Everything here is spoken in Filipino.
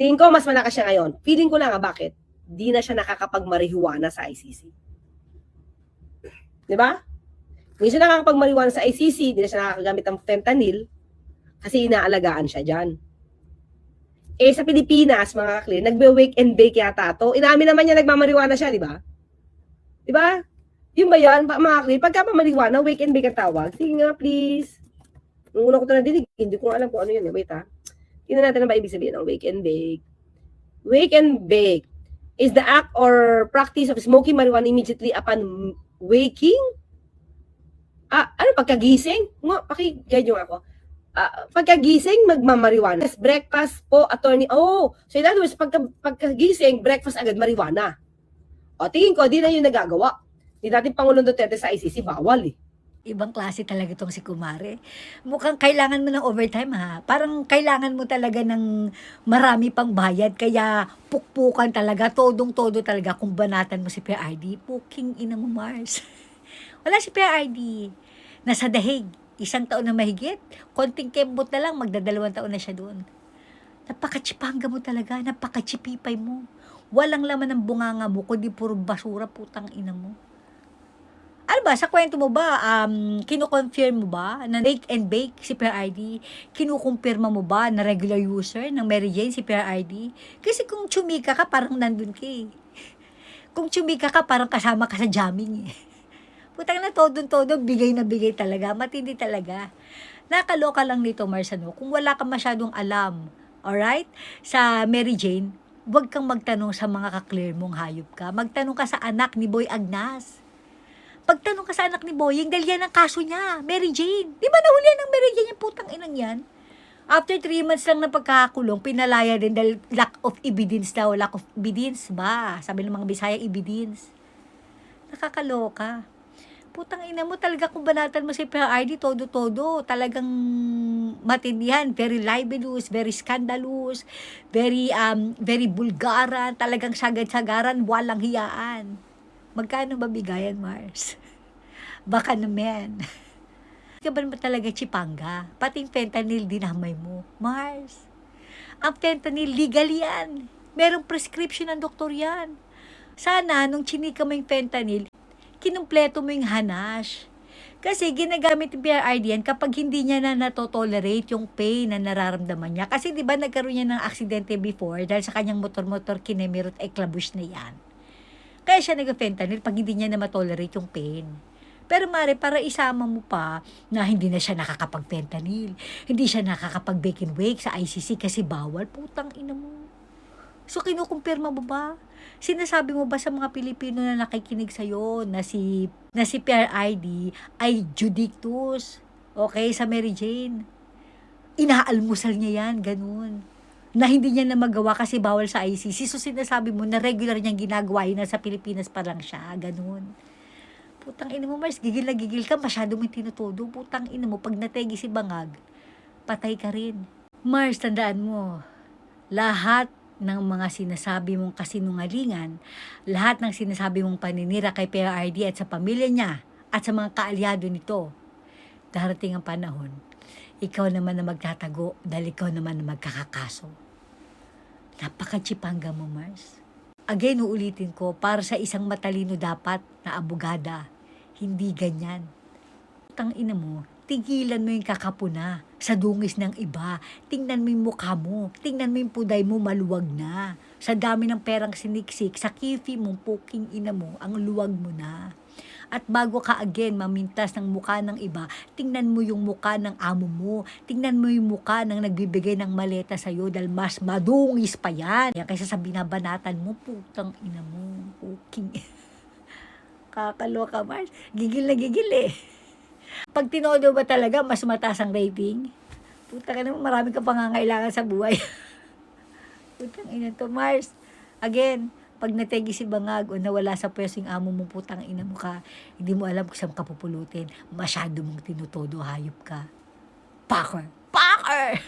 Tingin ko mas malakas siya ngayon. Feeling ko lang bakit? Di na siya nakakapag-marihuana sa ICC. Di ba? Hindi siya nakakapag-marihuana sa ICC, di na siya nakakagamit ng fentanyl kasi inaalagaan siya dyan. Eh sa Pilipinas, mga kaklir, nagbe-wake and bake yata to. Inamin naman niya nagmamarihuana siya, di ba? Di ba? Yun ba yan, mga kaklir? Pagka pamarihuana, wake and bake ang tawag. Sige nga, please. Nung una ko ito nadinig, hindi ko alam kung ano yun. Wait ha. Tingnan natin na ba ibig sabihin ng wake and bake. Wake and bake is the act or practice of smoking marijuana immediately upon waking. Ano, pagkagising? Paki-guide nyo ako. Pagkagising, magmamariwana. Breakfast po, attorney. Oh, so in other words, pagkagising, breakfast agad marijuana. O, tingin ko, di na yun nagagawa. Di natin Pangulong Duterte sa ICC, bawal eh. Ibang klase talaga itong si Kumare. Mukhang kailangan mo ng overtime ha. Parang kailangan mo talaga ng marami pang bayad. Kaya pukpukan talaga, todong-todo talaga kung banatan mo si PRD. Puking ina mo, Mars. Wala si PRD. Nasa dahig. 1 taon na mahigit. Konting kembot na lang, magdadalawang taon na siya doon. Napakatsipanga mo talaga. Napakatsipipay mo. Walang laman ng bunganga mo, kundi puro basura, putang ina mo. Ano ba, sa kwento mo ba, kino-confirm mo ba na wake and bake si PRD? Kinukumpirma mo ba na regular user ng Mary Jane si PRD? Kasi kung chumika ka, parang nandun ka eh. Kung chumika ka, parang kasama ka sa jamming eh. Putang na todo bigay na bigay talaga, matindi talaga. Nakaloka lang nito, Marsano, kung wala ka masyadong alam, alright, sa Mary Jane, huwag kang magtanong sa mga kaklear mong hayop ka. Magtanong ka sa anak ni Boy Agnas. Pagtanong ka sa anak ni Boying, dahil yan ang kaso niya, Mary Jane. Di ba nahulihan ng Mary Jane yung putang inang yan? After 3 months lang na pagkakakulong, pinalaya din dahil lack of evidence daw. Lack of evidence ba? Sabi ng mga Bisaya, evidence. Nakakaloka. Putang ina mo, talaga kung banatan mo si PRD, todo-todo. Talagang matindihan, very libelous, very scandalous, very bulgaran, talagang sagad-sagaran, walang hiyaan. Magkano ba bigayan, Mars? Baka naman. Ka ba naman talaga chipanga? Pati yung fentanyl dinamay mo. Mars, ang fentanyl, legal yan. Merong prescription ng doktor yan. Sana, nung chinika mo yung fentanyl, kinumpleto mo yung hanash. Kasi ginagamit yung PRD yan kapag hindi niya na natotolerate yung pain na nararamdaman niya. Kasi di ba nagkaroon niya ng aksidente before dahil sa kanyang motor-motor kinemirot ay klabush na yan. Kaya siya nag-fentanyl pag hindi niya na matolerate yung pain. Pero mare, para isama mo pa na hindi na siya nakakapag-fentanyl, hindi siya nakakapag-bake and wake sa ICC kasi bawal, putang ina mo. So kinukumpirma mo ba? Sinasabi mo ba sa mga Pilipino na nakikinig sa'yo na si PRD ay judictus? Okay, sa Mary Jane. Inaalmusal niya yan, ganun. Na hindi niya na magawa kasi bawal sa ICC. So sinasabi mo na regular niyang ginagawa yun na sa Pilipinas pa lang siya, ganun. Putang ina mo, Mars, gigil na gigil ka, masyado mong tinutudo. Putang ina mo, pag nategi si Bangag, patay ka rin. Mars, tandaan mo, lahat ng mga sinasabi mong kasinungalingan, lahat ng sinasabi mong paninira kay PRD at sa pamilya niya at sa mga kaalyado nito, darating ang panahon, ikaw naman na magtatago dahil ikaw naman na magkakakaso. Napaka-chipanga mo, Mars. Again, uulitin ko, para sa isang matalino dapat na abogada, hindi ganyan. Tang ina mo, tigilan mo yung kakapuna sa dungis ng iba. Tingnan mo yung mukha mo. Tingnan mo yung puday mo, maluwag na. Sa dami ng perang siniksik, sa kifi mong puking ina mo, ang luwag mo na. At bago ka again mamintas ng mukha ng iba, tingnan mo yung mukha ng amo mo. Tingnan mo yung mukha ng nagbibigay ng maleta sa'yo dahil mas madungis pa yan. Kaysa sa binabanatan mo, putang ina mo, puking. Kakaloka, Mars. Gigil na gigil eh. Pag tinodo ba talaga, mas mataas ang rating? Puta ka naman, marami ka pangangailangan sa buhay. Putang ina to, Mars. Again, pag nategi si Bangag o nawala sa pwesto yung amo mo, putang ina mo ka, hindi mo alam kung saan ka pupulutin. Masyado mong tinutodo, hayop ka. Packer! Packer!